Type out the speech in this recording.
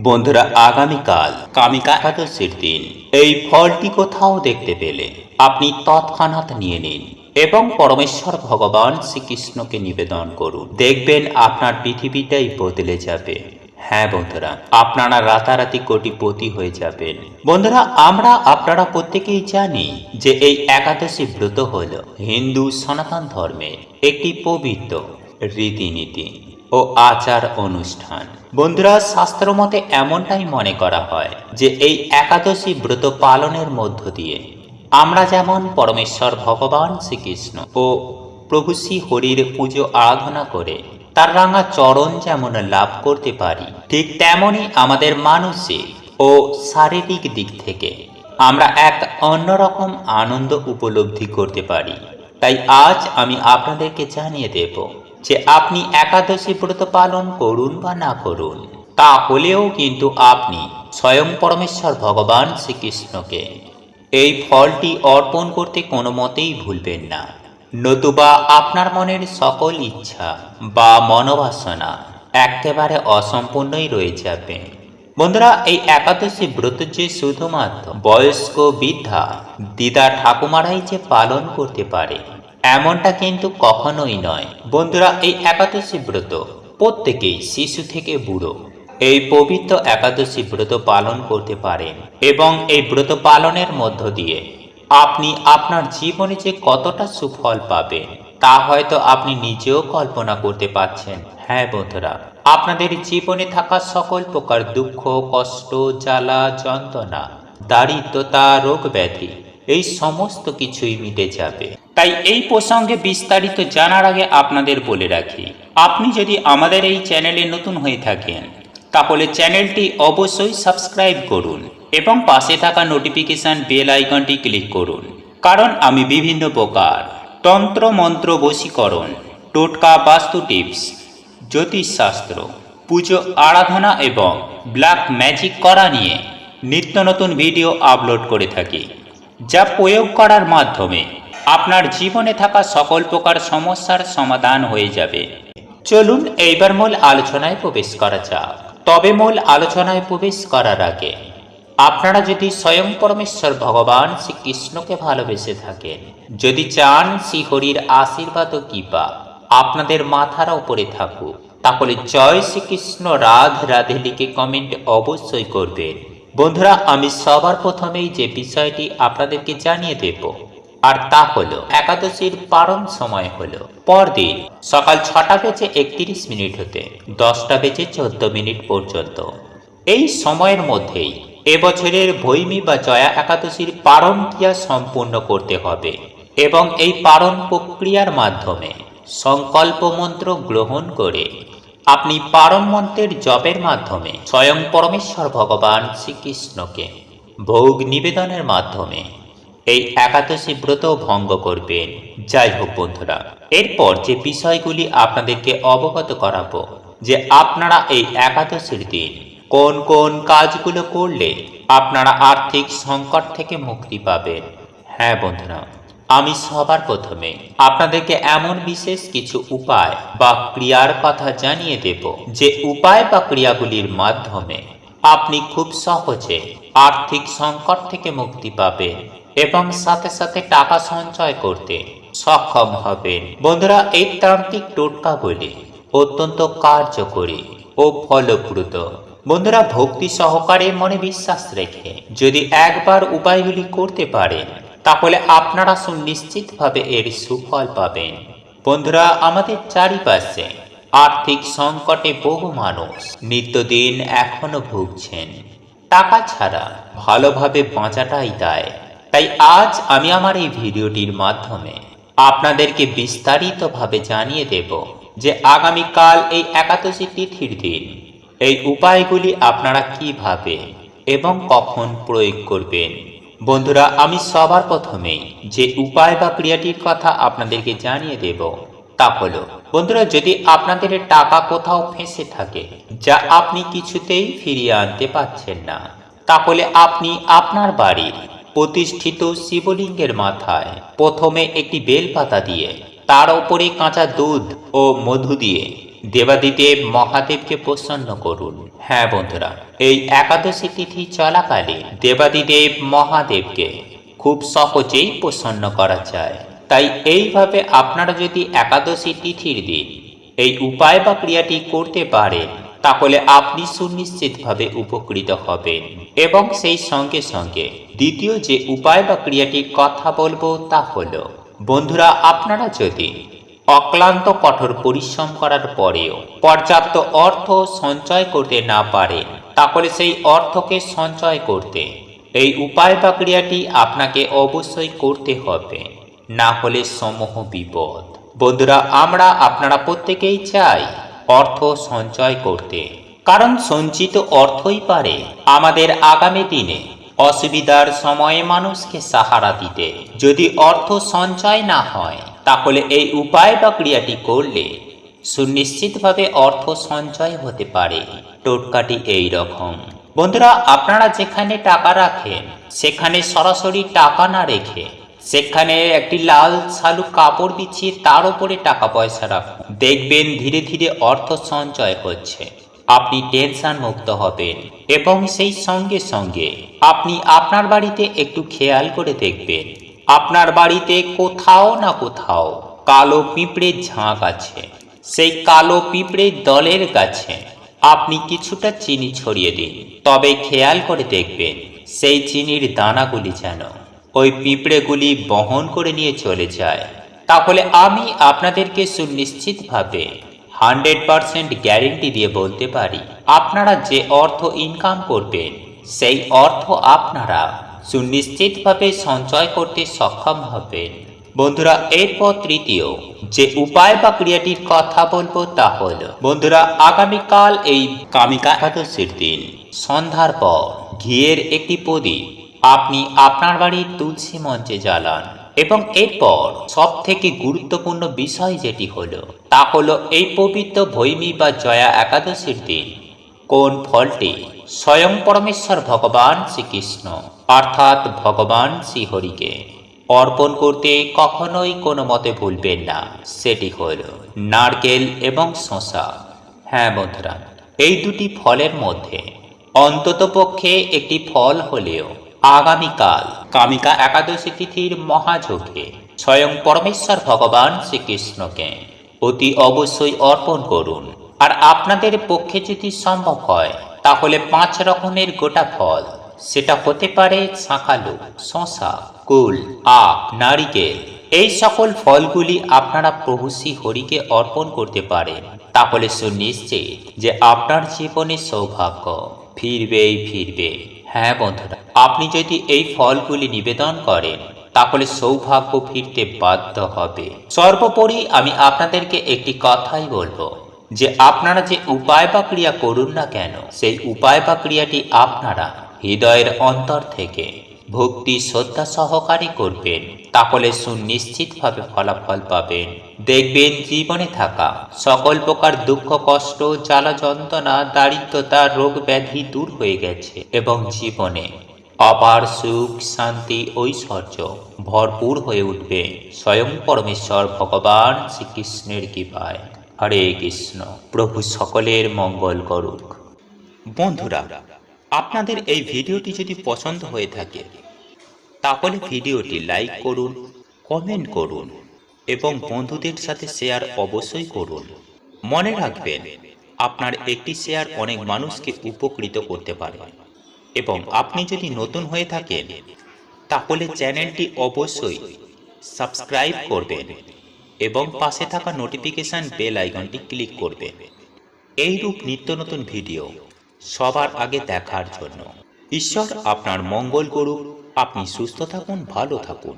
বন্ধুরা, আগামীকাল কামিকা একাদশীর দিন এই ফলটি কোথাও দেখতে পেলে আপনি তৎক্ষণাৎ নিয়ে নিন এবং পরমেশ্বর ভগবান শ্রীকৃষ্ণকে নিবেদন করুন। দেখবেন আপনার পৃথিবীটাই বদলে যাবে। হ্যাঁ বন্ধুরা, আপনারা রাতারাতি কোটিপতি হয়ে যাবেন। বন্ধুরা, আপনারা প্রত্যেকেই জানি যে এই একাদশী ব্রত হল হিন্দু সনাতন ধর্মের একটি পবিত্র রীতিনীতি ও আচার অনুষ্ঠান। বন্ধুরা, শাস্ত্র মতে এমনটাই মনে করা হয় যে এই একাদশী ব্রত পালনের মধ্য দিয়ে আমরা যেমন পরমেশ্বর ভগবান শ্রীকৃষ্ণ ও প্রভু শ্রী হরির পুজো আরাধনা করে তার রাঙা চরণ যেমন লাভ করতে পারি, ঠিক তেমনি আমাদের মানসিক ও শারীরিক দিক থেকে আমরা এক অন্যরকম আনন্দ উপলব্ধি করতে পারি। তাই আজ আমি আপনাদেরকে জানিয়ে দেব যে আপনি একাদশী ব্রত পালন করুন বা না করুন, তাহলেও কিন্তু আপনি স্বয়ং পরমেশ্বর ভগবান শ্রীকৃষ্ণকে এই ফলটি অর্পণ করতে কোনো মতেই ভুলবেন না, নতুবা আপনার মনের সকল ইচ্ছা বা মনোবাসনা একেবারে অসম্পূর্ণই রয়ে যাবে। বন্ধুরা, এই একাদশী ব্রত যে শুধুমাত্র বয়স্ক বৃদ্ধা দিদা ঠাকুমারাই যে পালন করতে পারে এমনটা কিন্তু কখনোই নয়। বন্ধুরা, এই একাদশী ব্রত প্রত্যেকেই শিশু থেকে বুড়ো এই পবিত্র একাদশী ব্রত পালন করতে পারেন এবং এই ব্রত পালনের মধ্য দিয়ে আপনি আপনার জীবনে যে কতটা সুফল পাবেন তা হয়তো আপনি নিজেও কল্পনা করতে পারছেন। হ্যাঁ বন্ধুরা, আপনাদের জীবনে থাকা সকল প্রকার দুঃখ, কষ্ট, জ্বালা, যন্ত্রণা, দারিদ্রতা, রোগ ব্যাধি এই সমস্ত কিছুই মিটে যাবে। তাই এই প্রসঙ্গে বিস্তারিত জানার আগে আপনাদের বলে রাখি, আপনি যদি আমাদের এই চ্যানেলে নতুন হয়ে থাকেন তাহলে চ্যানেলটি অবশ্যই সাবস্ক্রাইব করুন এবং পাশে থাকা নোটিফিকেশন বেল আইকনটি ক্লিক করুন, কারণ আমি বিভিন্ন প্রকার তন্ত্র মন্ত্র, বশীকরণ, টোটকা, বাস্তু টিপস, জ্যোতিষশাস্ত্র, পুজো আরাধনা এবং ব্ল্যাক ম্যাজিক করা নিয়ে নিত্য নতুন ভিডিও আপলোড করে থাকি, যা প্রয়োগ করার মাধ্যমে আপনার জীবনে থাকা সকল প্রকার সমস্যার সমাধান হয়ে যাবে। চলুন এইবার মূল আলোচনায় প্রবেশ করা যাক। তবে মূল আলোচনায় প্রবেশ করার আগে আপনারা যদি স্বয়ং পরমেশ্বর ভগবান শ্রীকৃষ্ণকে ভালোবেসে থাকেন, যদি চান শ্রীহরির আশীর্বাদ ও কৃপা আপনাদের মাথার উপরে থাকুক, তাহলে জয় শ্রীকৃষ্ণ, রাধে রাধে লিখে কমেন্ট অবশ্যই করবেন। বন্ধুরা, আমি সবার প্রথমেই যে বিষয়টি আপনাদেরকে জানিয়ে দেব আর তা হলো একাদশীর পারণ সময় হলো পরদিন সকাল 6:31 হতে 10:14 পর্যন্ত। এই সময়ের মধ্যেই এবছরের ভৈমী বা জয়া একাদশীর পারণ ক্রিয়া সম্পূর্ণ করতে হবে এবং এই পারণ প্রক্রিয়ার মাধ্যমে সংকল্প মন্ত্র গ্রহণ করে আপনি পারণ মন্ত্রের জপের মাধ্যমে স্বয়ং পরমেশ্বর ভগবান শ্রীকৃষ্ণকে ভোগ নিবেদনের মাধ্যমে এই একাদশী ব্রত ভঙ্গ করবেন। যাই হোক বন্ধুরা, এরপর যে বিষয়গুলি আপনাদেরকে অবগত করাবো যে আপনারা এই একাদশীর দিন কোন কোন কাজগুলো করলে আপনারা আর্থিক সংকট থেকে মুক্তি পাবেন। হ্যাঁ বন্ধুরা, আমি সবার প্রথমে আপনাদেরকে এমন বিশেষ কিছু উপায় বা ক্রিয়ার কথা জানিয়ে দেব যে উপায় বা ক্রিয়াগুলির মাধ্যমে আপনি খুব সহজে আর্থিক সংকট থেকে মুক্তি পাবেন এবং সাথে সাথে টাকা সঞ্চয় করতে সক্ষম হবেন। বন্ধুরা, এই তান্ত্রিক টোটকাগুলি অত্যন্ত কার্যকরী ও ফলপ্রদ। বন্ধুরা, ভক্তি সহকারে মনে বিশ্বাস রেখে যদি একবার উপায়গুলি করতে পারেন তাহলে আপনারা সুনিশ্চিতভাবে এর সুফল পাবেন। বন্ধুরা, আমাদের চারিপাশে আর্থিক সংকটে বহু মানুষ নিত্যদিন এখনো ভুগছেন। টাকা ছাড়া ভালোভাবে বাঁচাটাই দায়। তাই আজ আমি আমার এই ভিডিওটির মাধ্যমে আপনাদেরকে বিস্তারিতভাবে জানিয়ে দেব যে আগামীকাল এই একাদশী তিথির দিন এই উপায়গুলি আপনারা কিভাবে এবং কখন প্রয়োগ করবেন। বন্ধুরা, আমি সবার প্রথমেই যে উপায় বা ক্রিয়াটির কথা আপনাদেরকে জানিয়ে দেব তা হলো, বন্ধুরা, যদি আপনাদের টাকা কোথাও ফেঁসে থাকে যা আপনি কিছুতেই ফিরিয়ে আনতে পারছেন না, তাহলে আপনি আপনার বাড়ির প্রতিষ্ঠিত শিবলিঙ্গের মাথায় প্রথমে একটি বেলপাতা দিয়ে তার উপরে কাঁচা দুধ ও মধু দিয়ে দেবাদিদেব মহাদেবকে প্রসন্ন করুন। হ্যাঁ বন্ধুরা, এই একাদশী তিথি চলাকালে দেবাদিদেব মহাদেবকে খুব সহজেই প্রসন্ন করা যায়। তাই এইভাবে আপনারা যদি একাদশী তিথির দিন এই উপায় বা ক্রিয়াটি করতে পারেন, তাহলে আপনি সুনিশ্চিতভাবে উপকৃত হবেন। এবং সেই সঙ্গে সঙ্গে দ্বিতীয় যে উপায় বা ক্রিয়াটির কথা বলবো তা হলো, বন্ধুরা আপনারা যদি অক্লান্ত কঠোর পরিশ্রম করার পরেও পর্যাপ্ত অর্থ সঞ্চয় করতে না পারেন, তাহলে সেই অর্থকে সঞ্চয় করতে এই উপায় বা ক্রিয়াটি আপনাকে অবশ্যই করতে হবে, না হলে সমূহ বিপদ। বন্ধুরা আপনারা প্রত্যেকেই চাই অর্থ সঞ্চয় করতে, কারণ সঞ্চিত অর্থই পারে আমাদের আগামী দিনে অসুবিধার সময়ে মানুষকে সাহারা দিতে। যদি অর্থ সঞ্চয় না হয়, তাহলে এই উপায় বা ক্রিয়াটি করলে সুনিশ্চিতভাবে অর্থ সঞ্চয় হতে পারে। টোটকাটি এই রকম, বন্ধুরা আপনারা যেখানে টাকা রাখেন সেখানে সরাসরি টাকা না রেখে সেখানে একটি লাল শালু কাপড় বিছিয়ে তার উপরে টাকা পয়সা রাখুন। দেখবেন ধীরে ধীরে অর্থ সঞ্চয় হচ্ছে, আপনি টেনশন মুক্ত হবেন। এবং সেই সঙ্গে সঙ্গে আপনি আপনার বাড়িতে একটু খেয়াল করে দেখবেন, আপনার বাড়িতে কোথাও না কোথাও কালো পিঁপড়ের ঝাঁক আছে। সেই কালো পিঁপড়ের দলের গাছে আপনি কিছুটা চিনি ছড়িয়ে দিন, তবে খেয়াল করে দেখবেন সেই চিনির দানাগুলি যেন ওই পিঁপড়েগুলি বহন করে নিয়ে চলে যায়। তাহলে আমি আপনাদেরকে সুনিশ্চিতভাবে 100% গ্যারেন্টি দিয়ে বলতে পারি, আপনারা যে অর্থ ইনকাম করবেন সেই অর্থ আপনারা সুনিশ্চিতভাবে সঞ্চয় করতে সক্ষম হবেন। বন্ধুরা এরপর তৃতীয় যে উপায় বা ক্রিয়াটির কথা বলবো তা হল, বন্ধুরা আগামীকাল এই কামিকা একাদশীর দিন সন্ধ্যার পর ঘিয়ের একটি প্রদীপ আপনি আপনার বাড়ির তুলসী মঞ্চে জ্বালান। এবং এরপর সব থেকে গুরুত্বপূর্ণ বিষয় যেটি হলো তা হলো, এই পবিত্র ভৈমী বা জয়া একাদশীর দিন কোন ফলটি স্বয়ং পরমেশ্বর ভগবান শ্রীকৃষ্ণ অর্থাৎ ভগবান শ্রীহরিকে অর্পণ করতে কখনোই কোনো মতে ভুলবেন না, সেটি হল নারকেল এবং শসা। হ্যাঁ বন্ধুরা, এই দুটি ফলের মধ্যে অন্ততপক্ষে একটি ফল হলেও আগামীকাল কামিকা একাদশী তিথির মহাযজ্ঞে স্বয়ং পরমেশ্বর ভগবান শ্রীকৃষ্ণকে অতি অবশ্যই অর্পণ করুন। আর আপনাদের পক্ষে যদি সম্ভব হয় তাহলে 5 রকমের গোটা ফল, সেটা হতে পারে শাঁকালু, শসা, কুল, আখ, নারিকেল, এই সকল ফলগুলি আপনারা প্রভু শ্রী হরিকে অর্পণ করতে পারেন। তাহলে সুনিশ্চিত যে আপনার জীবনে সৌভাগ্য ফিরবেই ফিরবে। হ্যাঁ বন্ধুরা, আপনি যদি এই ফলগুলি নিবেদন করেন তাহলে সৌভাগ্য ফিরতে বাধ্য হবে। সর্বোপরি আমি আপনাদেরকে একটি কথাই বলবো, যে আপনারা যে উপায় বা ক্রিয়া করুন না কেন, সেই উপায় বা ক্রিয়াটি আপনারা হৃদয়ের অন্তর থেকে ভক্তি শ্রদ্ধা সহকারে করবেন, তাহলে সুনিশ্চিতভাবে ফলাফল পাবেন। দেখবেন জীবনে থাকা সকল প্রকার দুঃখ কষ্ট জ্বালা যন্ত্রণা দারিদ্রতা রোগ ব্যাধি দূর হয়ে গেছে এবং জীবনে অপার সুখ শান্তি ঐশ্বর্য ভরপুর হয়ে উঠবে স্বয়ং পরমেশ্বর ভগবান শ্রীকৃষ্ণের কৃপায়। হরে কৃষ্ণ। প্রভু সকলের মঙ্গল করুক। বন্ধুরা আপনাদের এই ভিডিওটি যদি পছন্দ হয়ে থাকে তাহলে ভিডিওটি লাইক করুন, কমেন্ট করুন এবং বন্ধুদের সাথে শেয়ার অবশ্যই করুন। মনে রাখবেন আপনার একটি শেয়ার অনেক মানুষকে উপকৃত করতে পারে। এবং আপনি যদি নতুন হয়ে থাকেন তাহলে চ্যানেলটি অবশ্যই সাবস্ক্রাইব করবেন এবং পাশে থাকা নোটিফিকেশন বেল আইকনটি ক্লিক করবেন এইরূপ নিত্য নতুন ভিডিও সবার আগে দেখার জন্য। ঈশ্বর আপনার মঙ্গল করুক। আপনি সুস্থ থাকুন, ভালো থাকুন।